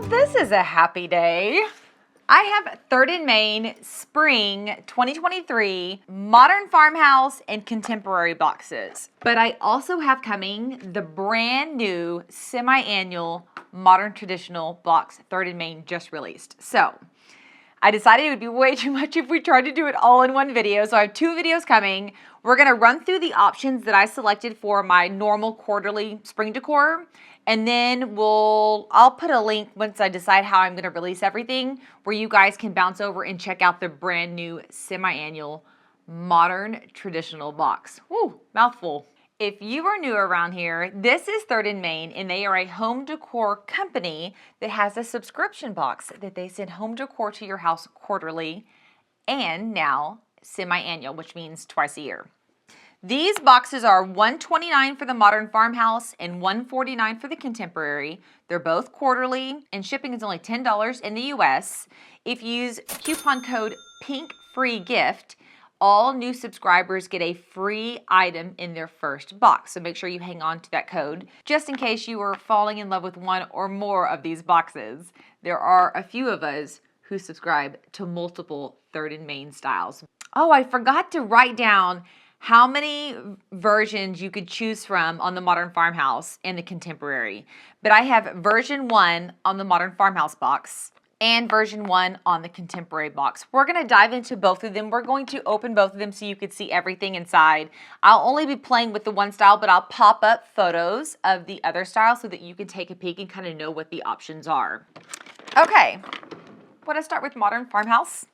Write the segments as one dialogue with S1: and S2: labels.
S1: this is a happy day. I have 3rd & Main Spring 2023 Modern Farmhouse and Contemporary boxes. But I also have coming the brand new semi-annual Modern Traditional box 3rd & Main just released. So I decided it would be way too much if we tried to do it all in one video. So I have 2 videos coming. We're gonna run through the options that I selected for my normal quarterly spring decor. And then I'll put a link once I decide how I'm going to release everything where you guys can bounce over and check out the brand new semi-annual Modern Traditional box. Woo, mouthful. If you are new around here, this is 3rd & Main, and they are a home decor company that has a subscription box that they send home decor to your house quarterly and now semi-annual, which means twice a year. These boxes are $129 for the Modern Farmhouse and $149 for the Contemporary. They're both quarterly, and shipping is only $10 in the US. If you use coupon code PINKFREEGIFT, all new subscribers get a free item in their first box. So make sure you hang on to that code, just in case you are falling in love with one or more of these boxes. There are a few of us who subscribe to multiple 3rd & Main styles. Oh, I forgot to write down how many versions you could choose from on the Modern Farmhouse and the Contemporary. But I have version 1 on the Modern Farmhouse box and version 1 on the Contemporary box. We're going to dive into both of them. We're going to open both of them so you can see everything inside. I'll only be playing with the one style, but I'll pop up photos of the other style so that you can take a peek and kind of know what the options are. Okay, want to start with Modern Farmhouse?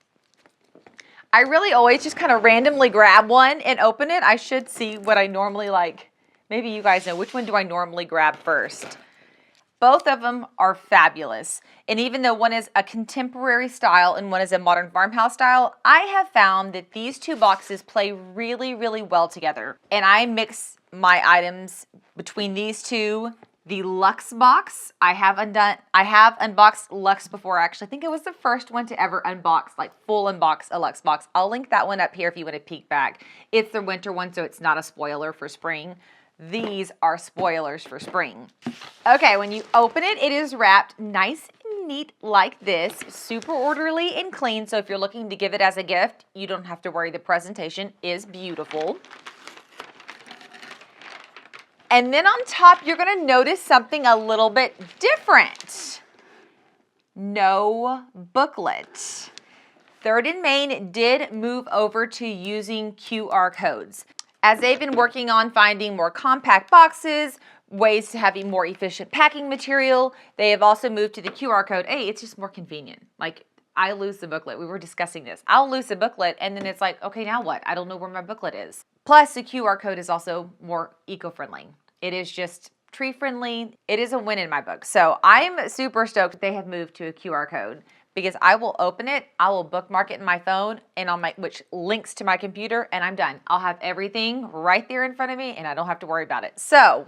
S1: I really always just kind of randomly grab one and open it. I should see what I normally like. Maybe you guys know, which one do I normally grab first? Both of them are fabulous. And even though one is a contemporary style and one is a Modern Farmhouse style, I have found that these 2 boxes play really, really well together. And I mix my items between these 2. The Luxe box, I have unboxed Luxe before. Actually, I think it was the first one to ever unbox, like full unbox a Luxe box. I'll link that one up here if you want to peek back. It's the winter one, so it's not a spoiler for spring. These are spoilers for spring. Okay, when you open it, it is wrapped nice and neat like this, super orderly and clean. So if you're looking to give it as a gift, you don't have to worry. The presentation is beautiful. And then on top, you're going to notice something a little bit different. No booklet. 3rd & Main did move over to using QR codes. As they've been working on finding more compact boxes, ways to have a more efficient packing material, they have also moved to the QR code. Hey, it's just more convenient. Like, I lose the booklet. We were discussing this. I'll lose the booklet, and then it's like, okay, now what? I don't know where my booklet is. Plus, the QR code is also more eco-friendly. It is just tree-friendly. It is a win in my book. So I'm super stoked they have moved to a QR code because I will open it, I will bookmark it in my phone and which links to my computer, and I'm done. I'll have everything right there in front of me and I don't have to worry about it. So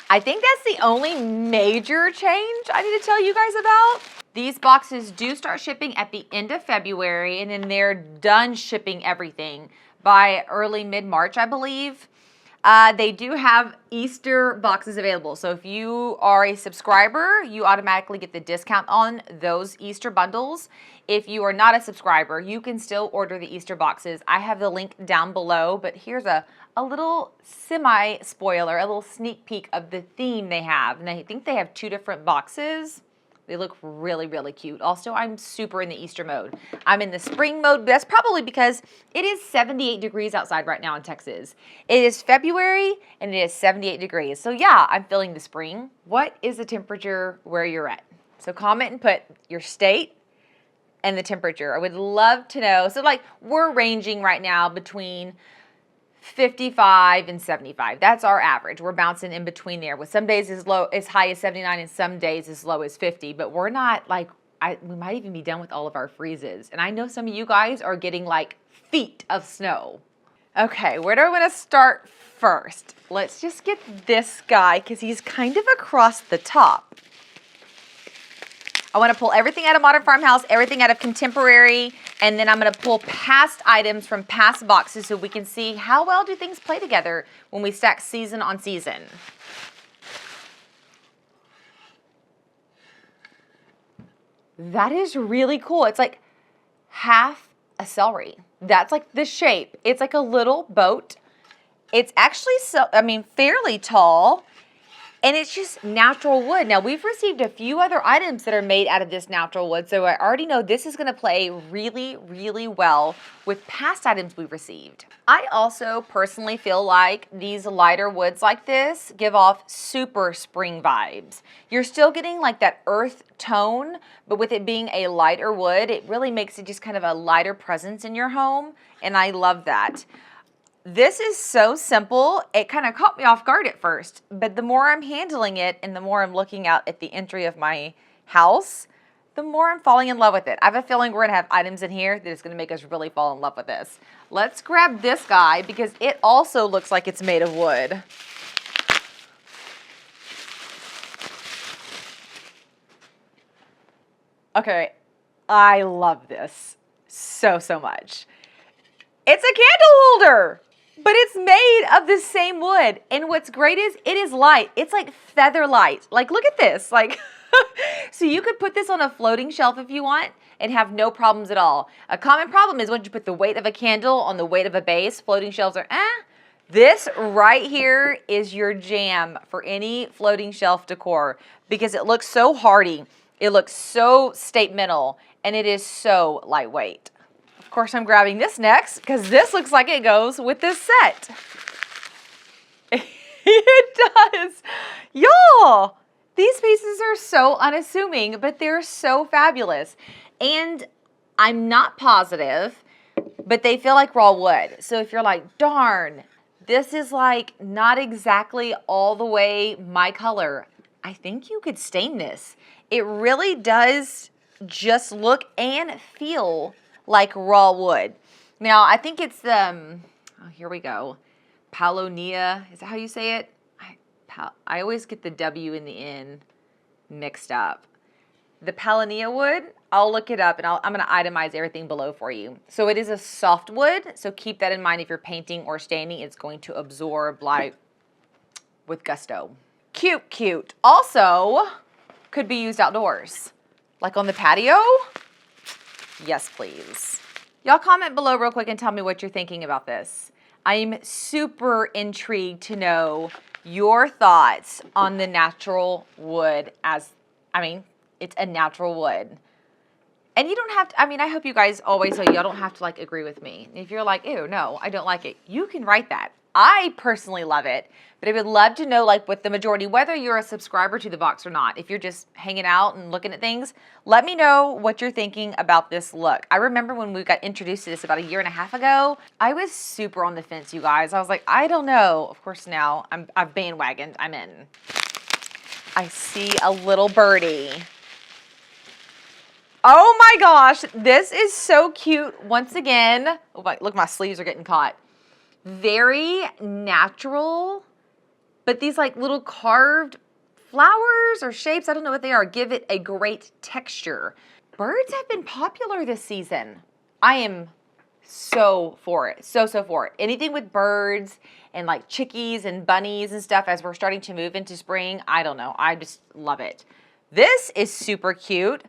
S1: I think that's the only major change I need to tell you guys about. These boxes do start shipping at the end of February, and then they're done shipping everything by early mid-March, I believe. They do have Easter boxes available. So if you are a subscriber, you automatically get the discount on those Easter bundles. If you are not a subscriber, you can still order the Easter boxes. I have the link down below, but here's a little semi-spoiler, a little sneak peek of the theme they have. And I think they have 2 different boxes. They look really, really cute. Also, I'm super in the Easter mode. I'm in the spring mode. That's probably because it is 78 degrees outside right now in Texas. It is February and it is 78 degrees. So yeah, I'm feeling the spring. What is the temperature where you're at? So comment and put your state and the temperature. I would love to know. So like we're ranging right now between 55 and 75. That's our average. We're bouncing in between there with some days as high as 79 and some days as low as 50, but we're not like, we might even be done with all of our freezes. And I know some of you guys are getting like feet of snow. Okay, where do I want to start first? Let's just get this guy because he's kind of across the top. I want to pull everything out of Modern Farmhouse, everything out of Contemporary, and then I'm going to pull past items from past boxes so we can see how well do things play together when we stack season on season. That is really cool. It's like half a celery. That's like the shape. It's like a little boat. It's actually fairly tall. And it's just natural wood. Now, we've received a few other items that are made out of this natural wood, so I already know this is going to play really, really well with past items we've received. I also personally feel like these lighter woods like this give off super spring vibes. You're still getting like that earth tone, but with it being a lighter wood, it really makes it just kind of a lighter presence in your home, and I love that. This is so simple, it kind of caught me off guard at first, but the more I'm handling it and the more I'm looking out at the entry of my house, the more I'm falling in love with it. I have a feeling we're going to have items in here that is going to make us really fall in love with this. Let's grab this guy because it also looks like it's made of wood. Okay, I love this so much. It's a candle holder! But it's made of the same wood. And what's great is it is light. It's like feather light. Like, look at this. Like, so you could put this on a floating shelf if you want and have no problems at all. A common problem is once you put the weight of a candle on the weight of a base, floating shelves are, This right here is your jam for any floating shelf decor because it looks so hardy. It looks so statemental and it is so lightweight. Of course, I'm grabbing this next because this looks like it goes with this set. It does. Y'all, these pieces are so unassuming, but they're so fabulous. And I'm not positive, but they feel like raw wood. So if you're like, darn, this is like not exactly all the way my color, I think you could stain this. It really does just look and feel like raw wood. Now, I think it's the, here we go, Paulownia. Is that how you say it? I always get the W and the N mixed up. The Paulownia wood, I'll look it up and I'm going to itemize everything below for you. So it is a soft wood, so keep that in mind if you're painting or staining. It's going to absorb light with gusto. Cute, cute. Also, could be used outdoors, like on the patio. Yes, please. Y'all comment below real quick and tell me what you're thinking about this. I'm super intrigued to know your thoughts on the natural wood it's a natural wood. And you don't have to, I hope you guys always know y'all don't have to like agree with me. If you're like, ew, no, I don't like it, you can write that. I personally love it, but I would love to know like with the majority, whether you're a subscriber to the box or not, if you're just hanging out and looking at things, let me know what you're thinking about this look. I remember when we got introduced to this about 1.5 years ago, I was super on the fence, you guys. I was like, I don't know. Of course now I've bandwagoned, I'm in. I see a little birdie. Oh my gosh, this is so cute. Once again, look, my sleeves are getting caught. Very natural, but these like little carved flowers or shapes, I don't know what they are, give it a great texture. Birds have been popular this season. I am so for it, so for it. Anything with birds and like chickies and bunnies and stuff as we're starting to move into spring, I don't know, I just love it. This is super cute,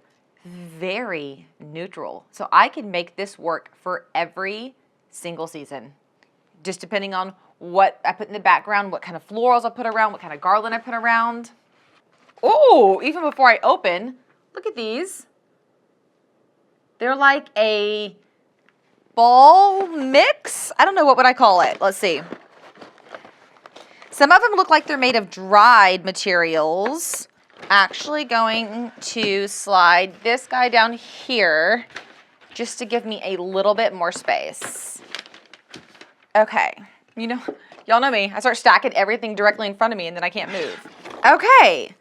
S1: very neutral. So I can make this work for every single season. Just depending on what I put in the background, what kind of florals I put around, what kind of garland I put around. Oh, even before I open, look at these. They're like a ball mix. I don't know, what would I call it? Let's see. Some of them look like they're made of dried materials. Actually going to slide this guy down here just to give me a little bit more space. Okay, y'all know me. I start stacking everything directly in front of me and then I can't move. Okay,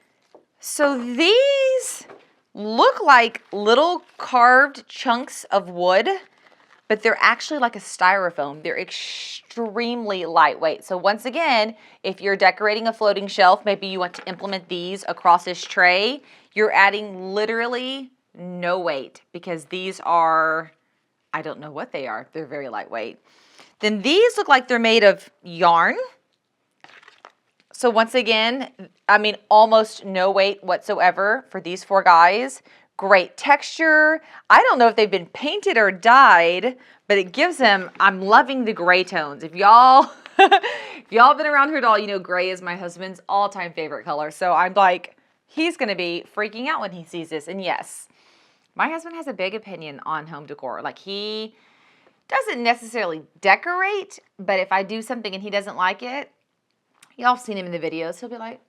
S1: so these look like little carved chunks of wood, but they're actually like a styrofoam. They're extremely lightweight. So once again, if you're decorating a floating shelf, maybe you want to implement these across this tray, you're adding literally no weight because these are, I don't know what they are. They're very lightweight. Then these look like they're made of yarn. So once again, almost no weight whatsoever for these 4 guys. Great texture. I don't know if they've been painted or dyed, but it gives them, I'm loving the gray tones. If y'all if y'all been around here at all, you know gray is my husband's all-time favorite color. So I'm like, he's gonna be freaking out when he sees this. And yes, my husband has a big opinion on home decor. Like, he doesn't necessarily decorate, but if I do something and he doesn't like it, y'all have seen him in the videos, he'll be like,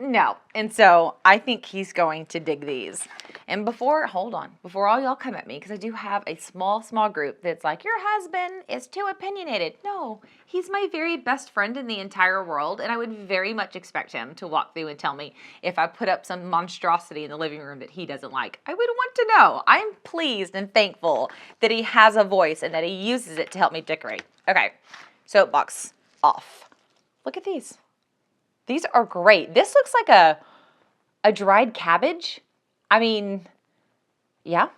S1: no. And so I think he's going to dig these. And before all y'all come at me, because I do have a small group that's like, your husband is too opinionated. No, he's my very best friend in the entire world, and I would very much expect him to walk through and tell me if I put up some monstrosity in the living room that he doesn't like. I would want to know. I'm pleased and thankful that he has a voice and that he uses it to help me decorate. Okay, soapbox off. Look at these. These are great. This looks like a dried cabbage. I mean, yeah,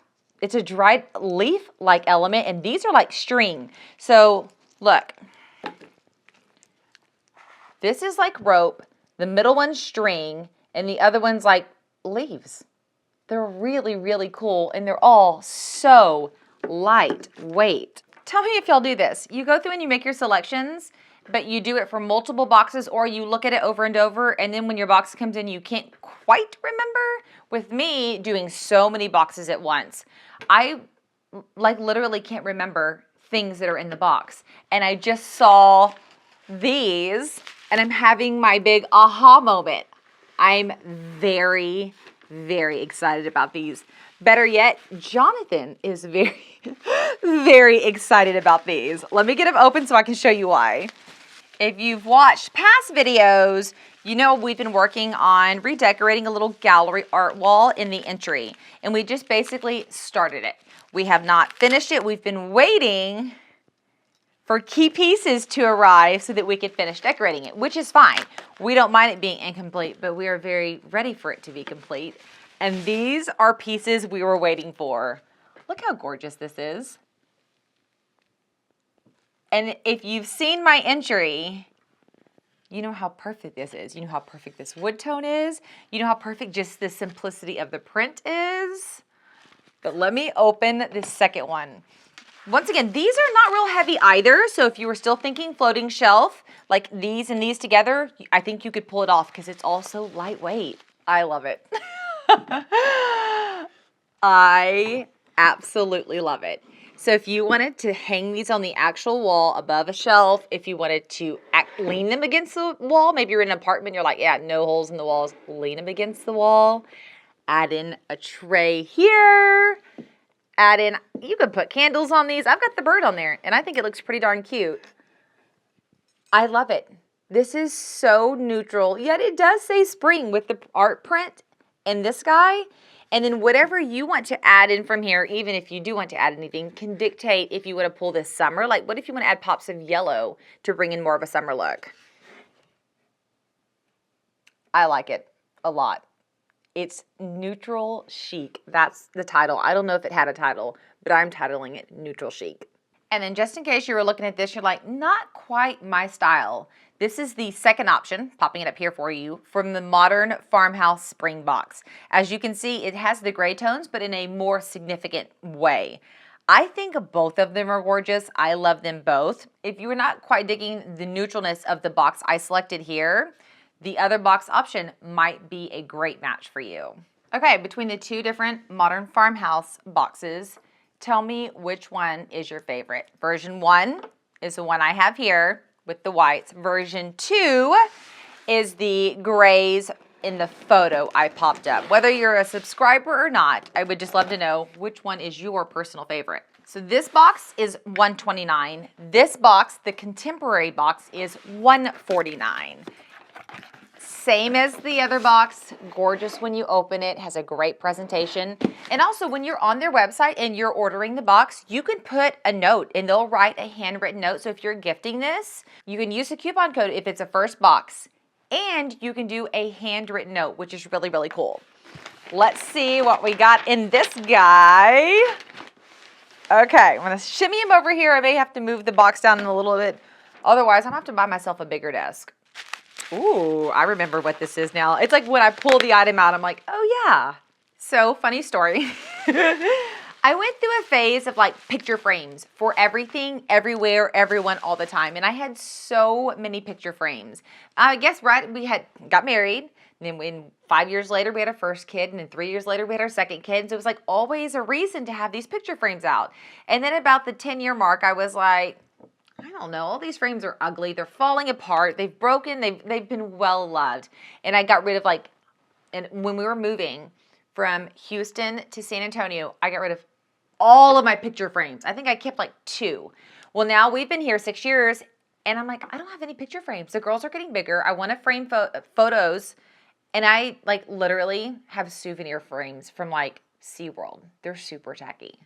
S1: it's a dried leaf-like element, and these are like string. So look, this is like rope, the middle one's string, and the other one's like leaves. They're really, really cool, and they're all so lightweight. Tell me if y'all do this. You go through and you make your selections, but you do it for multiple boxes, or you look at it over and over, and then when your box comes in, you can't quite remember. With me doing so many boxes at once, I like literally can't remember things that are in the box. And I just saw these, and I'm having my big aha moment. I'm very, very excited about these. Better yet, Jonathan is very, very excited about these. Let me get them open so I can show you why. If you've watched past videos, you know we've been working on redecorating a little gallery art wall in the entry, and we just basically started it. We have not finished it. We've been waiting for key pieces to arrive so that we could finish decorating it, which is fine. We don't mind it being incomplete, but we are very ready for it to be complete. And these are pieces we were waiting for. Look how gorgeous this is. And if you've seen my entry, you know how perfect this is. You know how perfect this wood tone is. You know how perfect just the simplicity of the print is. But let me open this second one. Once again, these are not real heavy either. So if you were still thinking floating shelf, like these and these together, I think you could pull it off because it's also lightweight. I love it. I absolutely love it. So if you wanted to hang these on the actual wall above a shelf, if you wanted to lean them against the wall, maybe you're in an apartment, you're like, yeah, no holes in the walls, lean them against the wall, add in a tray here, add in, you could put candles on these. I've got the bird on there, and I think it looks pretty darn cute. I love it. This is so neutral, yet it does say spring with the art print in this guy. And then whatever you want to add in from here, even if you do want to add anything, can dictate if you want to pull this summer. Like, what if you want to add pops of yellow to bring in more of a summer look? I like it a lot. It's neutral chic. That's the title. I don't know if it had a title, but I'm titling it Neutral Chic. And then just in case you were looking at this, you're like, not quite my style. This is the second option, popping it up here for you, from the Modern Farmhouse Spring Box. As you can see, it has the gray tones, but in a more significant way. I think both of them are gorgeous. I love them both. If you were not quite digging the neutralness of the box I selected here, the other box option might be a great match for you. Okay, between the two different Modern Farmhouse boxes, tell me which one is your favorite. Version 1 is the one I have here with the whites. Version 2 is the grays in the photo I popped up. Whether you're a subscriber or not, I would just love to know which one is your personal favorite. So this box is $129. This box, the contemporary box, is $149. Same as the other box, gorgeous when you open it, has a great presentation. And also when you're on their website and you're ordering the box, you can put a note and they'll write a handwritten note. So if you're gifting this, you can use a coupon code if it's a first box, and you can do a handwritten note, which is really, really cool. Let's see what we got in this guy. Okay, I'm gonna shimmy him over here. I may have to move the box down a little bit. Otherwise, I'm gonna have to buy myself a bigger desk. Ooh, I remember what this is now. It's like when I pull the item out, I'm like, oh yeah, So, funny story. I went through a phase of like picture frames for everything, everywhere, everyone, all the time. And I had so many picture frames. I guess, right, we had got married. And then 5 years later, we had our first kid. And then 3 years later, we had our second kid. So it was like always a reason to have these picture frames out. And then about the 10-year mark, I was like, I don't know, all these frames are ugly. They're falling apart. They've broken. They've been well loved. And I got rid of like, and when we were moving from Houston to San Antonio, I got rid of all of my picture frames. I think I kept like 2. Well, now we've been here 6 years, and I'm like, I don't have any picture frames. The girls are getting bigger. I want to frame photos, and I like literally have souvenir frames from like SeaWorld. They're super tacky.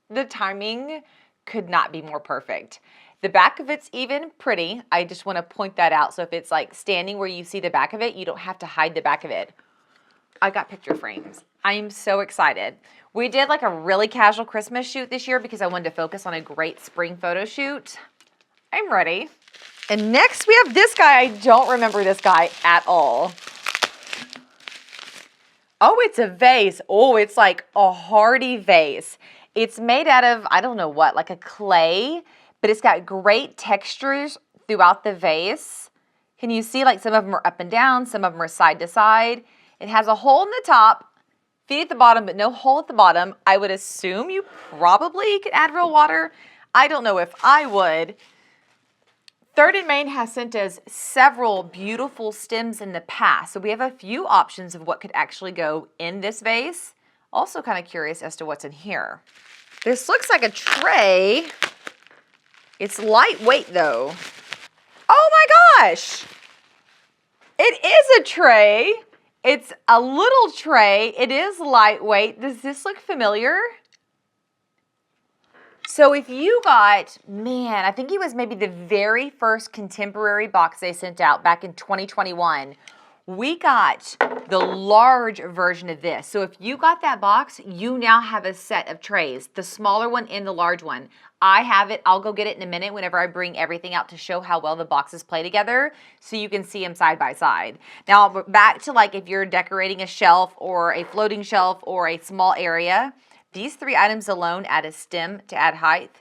S1: The timing could not be more perfect. The back of it's even pretty. I just want to point that out. So if it's like standing where you see the back of it, you don't have to hide the back of it. I got picture frames. I am so excited. We did like a really casual Christmas shoot this year because I wanted to focus on a great spring photo shoot. I'm ready. And next we have this guy. I don't remember this guy at all. Oh, it's a vase. Oh, it's like a hardy vase. It's made out of, I don't know what, like a clay, but it's got great textures throughout the vase. Can you see like some of them are up and down, some of them are side to side. It has a hole in the top, feet at the bottom, but no hole at the bottom. I would assume you probably could add real water. I don't know if I would. Third and Main has sent us several beautiful stems in the past. So we have a few options of what could actually go in this vase. Also kind of curious as to what's in here. This looks like a tray. It's lightweight though. Oh my gosh! It is a tray. It's a little tray. It is lightweight. Does this look familiar? So if you got, man, I think it was maybe the very first contemporary box they sent out back in 2021. We got the large version of this. So if you got that box, you now have a set of trays, the smaller one and the large one. I have it. I'll go get it in a minute whenever I bring everything out to show how well the boxes play together so you can see them side by side. Now back to like if you're decorating a shelf or a floating shelf or a small area, these 3 items alone add a stem to add height.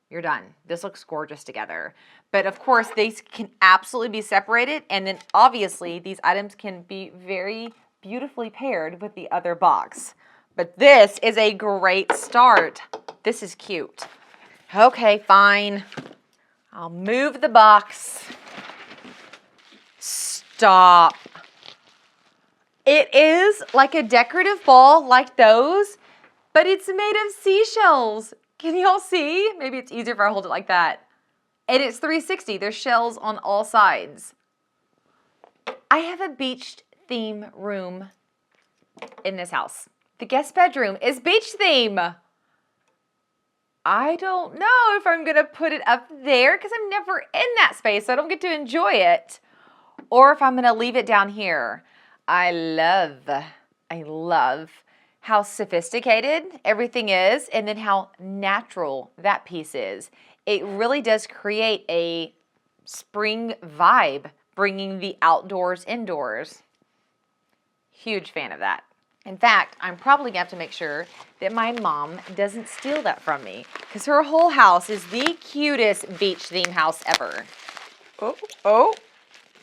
S1: You're done. This looks gorgeous together. But of course, these can absolutely be separated. And then obviously, these items can be very beautifully paired with the other box. But this is a great start. This is cute. Okay, fine. I'll move the box. Stop. It is like a decorative ball like those, but it's made of seashells. Can y'all see? Maybe it's easier if I hold it like that. And it's 360. There's shells on all sides. I have a beach theme room in this house. The guest bedroom is beach theme. I don't know if I'm going to put it up there because I'm never in that space, so I don't get to enjoy it. Or if I'm going to leave it down here. I love how sophisticated everything is and then how natural that piece is. It really does create a spring vibe, bringing the outdoors indoors. Huge fan of that. In fact, I'm probably going to have to make sure that my mom doesn't steal that from me because her whole house is the cutest beach theme house ever. Oh,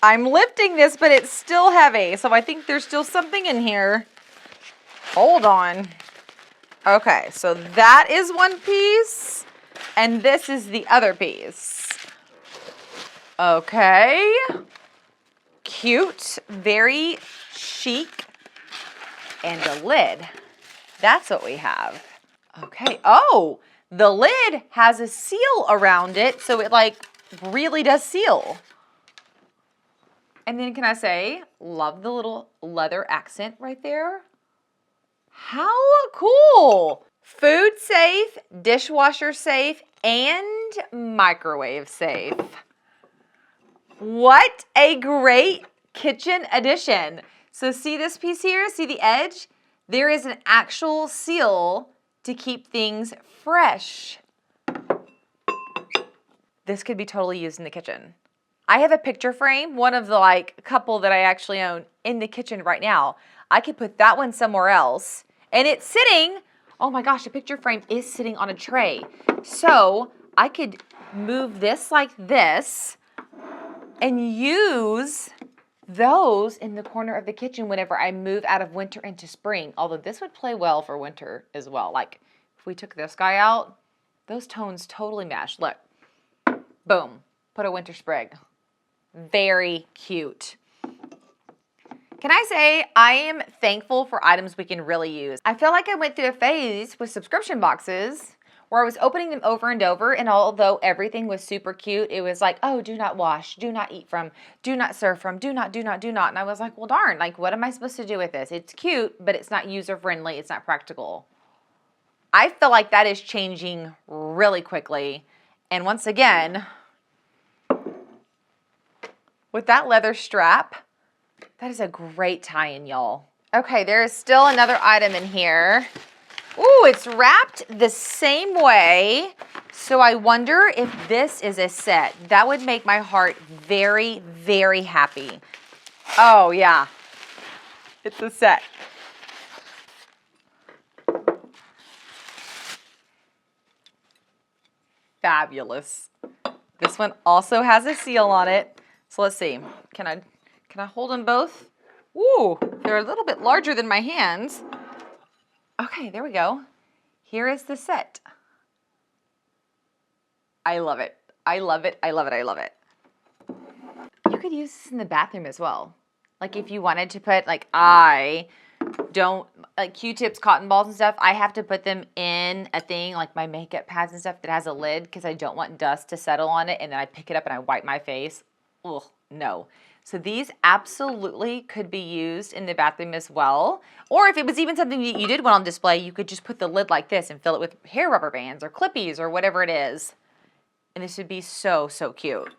S1: I'm lifting this, but it's still heavy, so I think there's still something in here. Hold on. Okay, so that is one piece. And this is the other piece. Okay. Cute, very chic, and a lid. That's what we have. Okay. Oh, the lid has a seal around it, so it like really does seal. And then can I say, love the little leather accent right there. How cool. Food safe, dishwasher safe, and microwave safe. What a great kitchen addition. So see this piece here? See the edge? There is an actual seal to keep things fresh. This could be totally used in the kitchen. I have a picture frame, one of the like couple that I actually own in the kitchen right now. I could put that one somewhere else, and it's sitting, oh my gosh, the picture frame is sitting on a tray. So I could move this like this and use those in the corner of the kitchen whenever I move out of winter into spring. Although this would play well for winter as well. Like if we took this guy out, those tones totally match. Look, boom, put a winter sprig. Very cute. Can I say I am thankful for items we can really use. I feel like I went through a phase with subscription boxes where I was opening them over and over, and although everything was super cute, it was like, oh, do not wash, do not eat from, do not serve from, do not. And I was like, well, darn, like, what am I supposed to do with this? It's cute, but it's not user-friendly. It's not practical. I feel like that is changing really quickly. And once again, with that leather strap, that is a great tie-in, y'all. Okay, there is still another item in here. Ooh, it's wrapped the same way. So I wonder if this is a set. That would make my heart very, very happy. Oh, yeah. It's a set. Fabulous. This one also has a seal on it. So let's see. Can I hold them both? Ooh, they're a little bit larger than my hands. Okay, there we go. Here is the set. I love it. I love it. I love it. I love it. You could use this in the bathroom as well. Like if you wanted to put, like I don't, like Q-tips, cotton balls and stuff, I have to put them in a thing like my makeup pads and stuff that has a lid because I don't want dust to settle on it, and then I pick it up and I wipe my face. Ugh, no. So these absolutely could be used in the bathroom as well. Or if it was even something that you did want on display, you could just put the lid like this and fill it with hair rubber bands or clippies or whatever it is. And this would be so, so cute.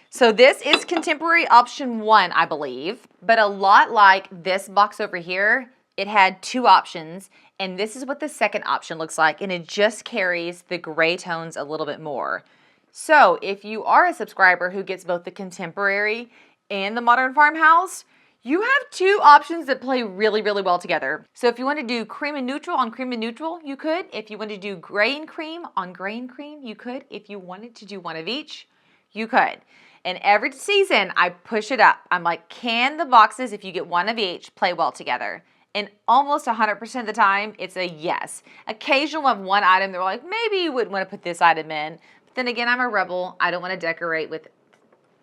S1: So this is contemporary option 1, I believe. But a lot like this box over here, it had 2 options. And this is what the second option looks like. And it just carries the gray tones a little bit more. So if you are a subscriber who gets both the contemporary and the Modern Farmhouse, you have 2 options that play really, really well together. So if you want to do cream and neutral on cream and neutral, you could. If you want to do gray and cream on gray and cream, you could. If you wanted to do one of each, you could. And every season, I push it up. I'm like, can the boxes, if you get one of each, play well together? And almost 100% of the time, it's a yes. Occasionally, we'll have one item that we're like, maybe you wouldn't want to put this item in. But then again, I'm a rebel. I don't want to decorate with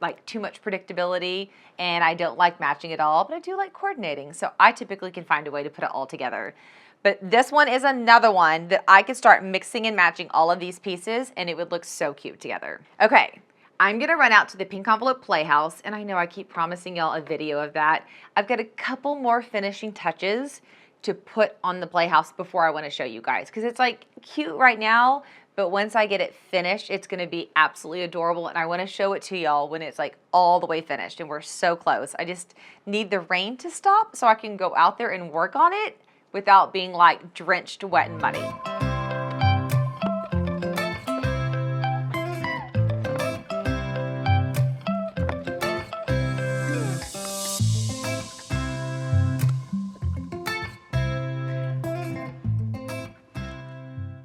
S1: like too much predictability, and I don't like matching at all, but I do like coordinating. So I typically can find a way to put it all together. But this one is another one that I could start mixing and matching all of these pieces, and it would look so cute together. Okay, I'm gonna run out to the Pink Envelope Playhouse, and I know I keep promising y'all a video of that. I've got a couple more finishing touches to put on the Playhouse before I wanna show you guys, because it's like cute right now, but once I get it finished, it's going to be absolutely adorable, and I want to show it to y'all when it's like all the way finished, and we're so close. I just need the rain to stop so I can go out there and work on it without being like drenched, wet, and muddy.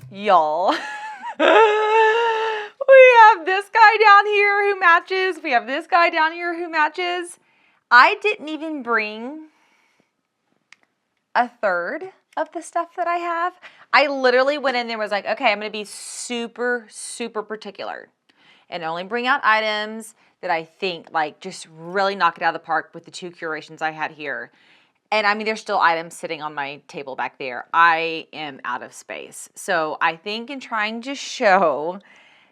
S1: Y'all. We have this guy down here who matches. We have this guy down here who matches. I didn't even bring a third of the stuff that I have. I literally went in there and was like, okay, I'm going to be super, super particular and only bring out items that I think like just really knock it out of the park with the 2 curations I had here. And I mean, there's still items sitting on my table back there. I am out of space. So I think in trying to show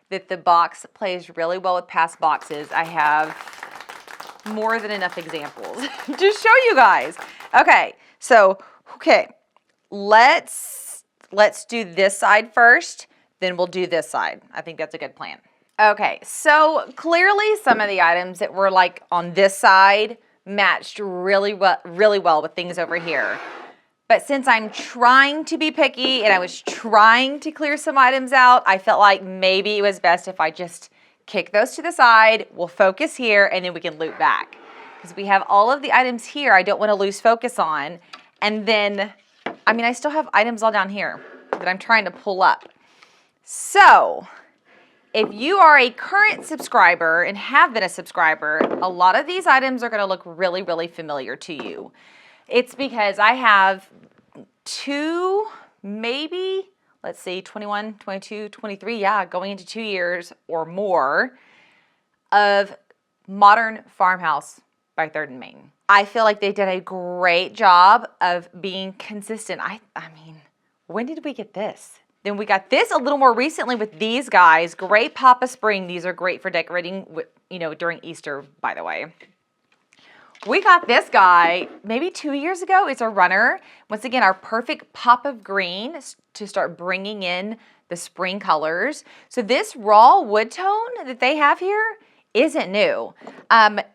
S1: that the box plays really well with past boxes, I have more than enough examples to show you guys. Okay, so, let's do this side first, then we'll do this side. I think that's a good plan. Okay, so clearly some of the items that were like on this side matched really well with things over here. But since I'm trying to be picky and I was trying to clear some items out, I felt like maybe it was best if I just kick those to the side. We'll focus here, and then we can loop back. Because we have all of the items here I don't want to lose focus on. And then, I mean, I still have items all down here that I'm trying to pull up. So, if you are a current subscriber and have been a subscriber, a lot of these items are going to look really, really familiar to you. It's because I have 2, maybe, let's see, 21, 22, 23, yeah, going into 2 years or more of Modern Farmhouse by 3rd and Main. I feel like they did a great job of being consistent. I mean, when did we get this? Then we got this a little more recently with these guys. Great pop of spring. These are great for decorating, during Easter, by the way. We got this guy maybe 2 years ago. It's a runner. Once again, our perfect pop of green to start bringing in the spring colors. So this raw wood tone that they have here isn't new.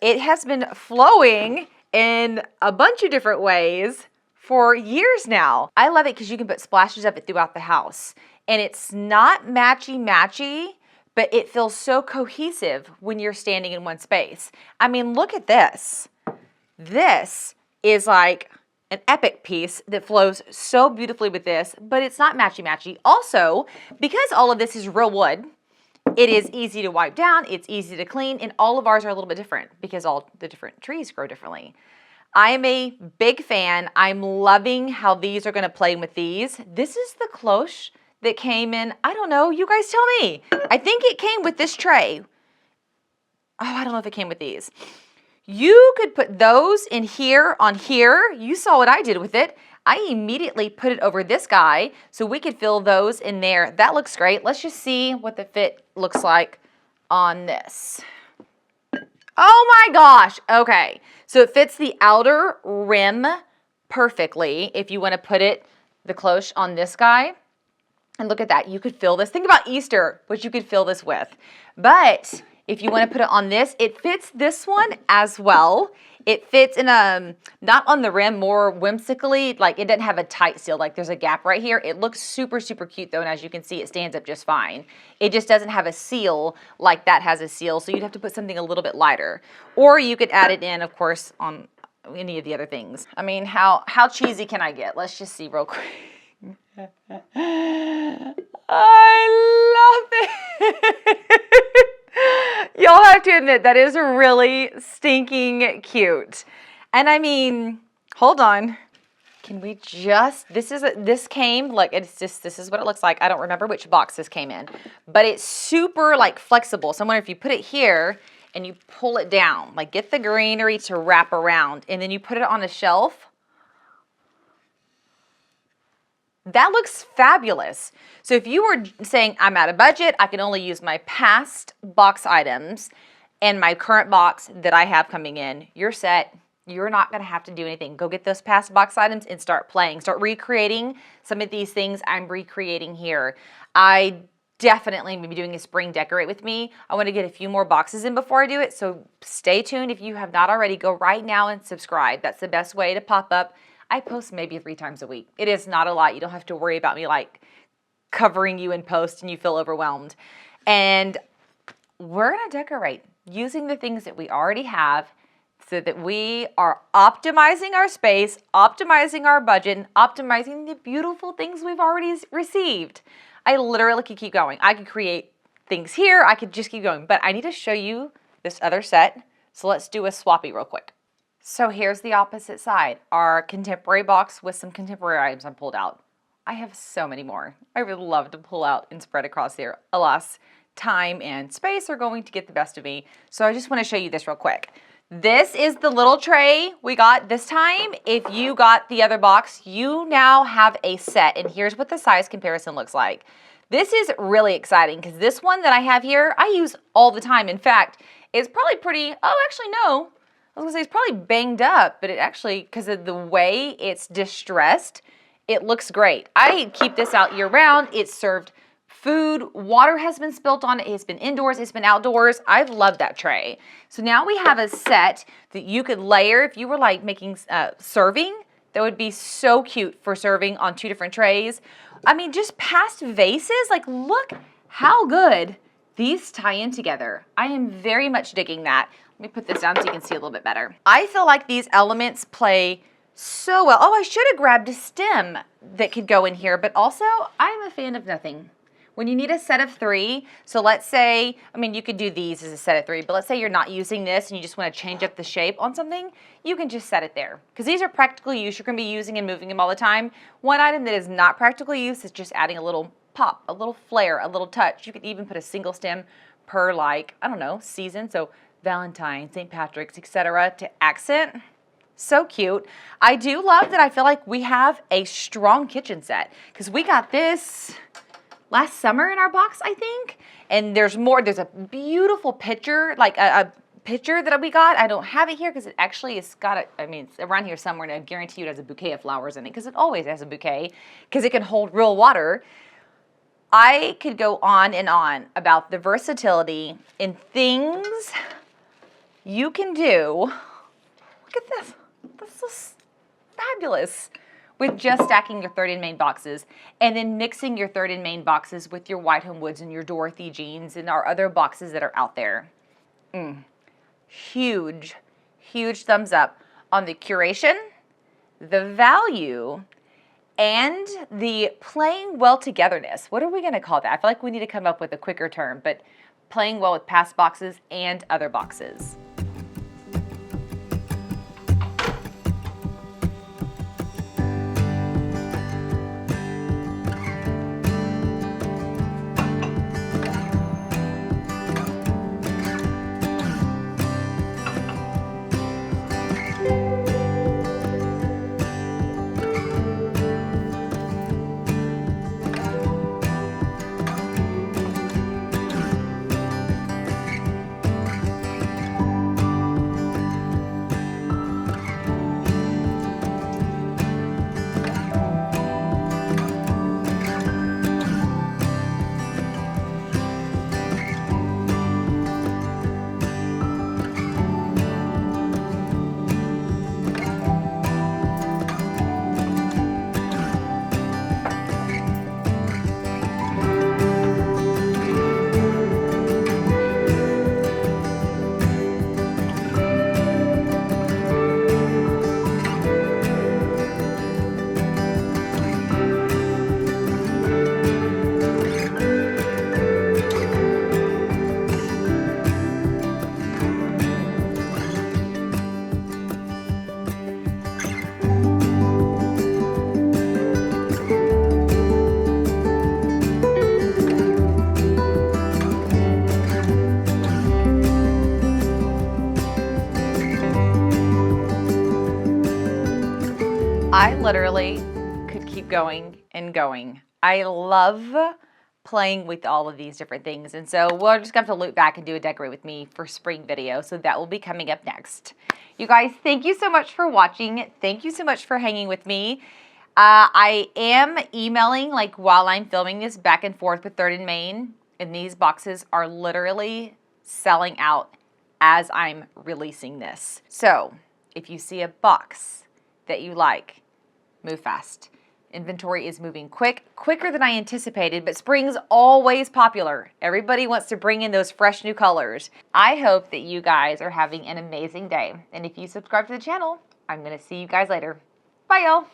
S1: It has been flowing in a bunch of different ways for years now. I love it because you can put splashes of it throughout the house. And it's not matchy-matchy, but it feels so cohesive when you're standing in one space. I mean, look at this. This is like an epic piece that flows so beautifully with this, but it's not matchy-matchy. Also, because all of this is real wood, it is easy to wipe down, it's easy to clean, and all of ours are a little bit different because all the different trees grow differently. I am a big fan. I'm loving how these are going to play with these. This is the cloche that came in, I don't know, you guys tell me. I think it came with this tray. Oh, I don't know if it came with these. You could put those in here on here. You saw what I did with it. I immediately put it over this guy so we could fill those in there. That looks great. Let's just see what the fit looks like on this. Oh my gosh. Okay. So it fits the outer rim perfectly if you want to put the cloche on this guy. And look at that. You could fill this. Think about Easter, what you could fill this with. But if you want to put it on this, it fits this one as well. It fits in not on the rim, more whimsically, like it doesn't have a tight seal, like there's a gap right here. It looks super, super cute though, and as you can see, it stands up just fine. It just doesn't have a seal like that has a seal, so you'd have to put something a little bit lighter. Or you could add it in, of course, on any of the other things. I mean, how cheesy can I get? Let's just see real quick. I love it. Y'all have to admit that is really stinking cute. And I mean, hold on. Can we just, this came, like, this is what it looks like. I don't remember which box this came in, but it's super like flexible. So I'm wondering if you put it here and you pull it down, like get the greenery to wrap around and then you put it on a shelf. That looks fabulous. So if you were saying, I'm out of budget, I can only use my past box items and my current box that I have coming in, you're set. You're not going to have to do anything. Go get those past box items and start playing. Start recreating some of these things I'm recreating here. I definitely will be doing a spring decorate with me. I want to get a few more boxes in before I do it. So stay tuned. If you have not already, go right now and subscribe. That's the best way to pop up. I post maybe 3 times a week. It is not a lot. You don't have to worry about me like covering you in post and you feel overwhelmed. And we're going to decorate using the things that we already have so that we are optimizing our space, optimizing our budget, and optimizing the beautiful things we've already received. I literally could keep going. I could create things here. I could just keep going. But I need to show you this other set. So let's do a swappy real quick. So here's the opposite side, our contemporary box with some contemporary items I pulled out. I have so many more. I would love to pull out and spread across here. Alas, time and space are going to get the best of me. So I just want to show you this real quick. This is the little tray we got this time. If you got the other box, you now have a set. And here's what the size comparison looks like. This is really exciting because this one that I have here, I use all the time. In fact, it's probably pretty, oh, actually no. I was going to say it's probably banged up, but it actually, because of the way it's distressed, it looks great. I keep this out year round. It's served food. Water has been spilt on it. It's been indoors. It's been outdoors. I've loved that tray. So now we have a set that you could layer if you were like making serving. That would be so cute for serving on 2 different trays. I mean, just past vases. Like, look how good These tie in together. I am very much digging that. Let me put this down so you can see a little bit better. I feel like these elements play so well. Oh, I should have grabbed a stem that could go in here, but also I'm a fan of nothing. When you need a set of 3, so let's say, I mean, you could do these as a set of 3, but let's say you're not using this and you just want to change up the shape on something, you can just set it there. Because these are practical use. You're going to be using and moving them all the time. One item that is not practical use is just adding a little pop, a little flair, a little touch. You could even put a single stem per, like, I don't know, season. So Valentine's, St. Patrick's, etc. to accent. So cute. I do love that I feel like we have a strong kitchen set because we got this last summer in our box, I think. And there's more. There's a beautiful picture, like a picture that we got. I don't have it here because it actually has got it. I mean, it's around here somewhere, and I guarantee you it has a bouquet of flowers in it because it always has a bouquet because it can hold real water. I could go on and on about the versatility in things you can do. Look at this. This is fabulous. With just stacking your 3rd and main boxes and then mixing your 3rd and main boxes with your White Home Woods and your Dorothy jeans and our other boxes that are out there. Huge, huge thumbs up on the curation, the value, and the playing well togetherness. What are we going to call that? I feel like we need to come up with a quicker term, but playing well with past boxes and other boxes. I literally could keep going and going. I love playing with all of these different things. And so we're just going to have to loop back and do a decorate with me for spring video. So that will be coming up next. You guys, thank you so much for watching. Thank you so much for hanging with me. I am emailing like while I'm filming this back and forth with 3rd and Main. And these boxes are literally selling out as I'm releasing this. So if you see a box that you like, move fast. Inventory is moving quicker than I anticipated, but spring's always popular. Everybody wants to bring in those fresh new colors. I hope that you guys are having an amazing day. And if you subscribe to the channel, I'm going to see you guys later. Bye, y'all.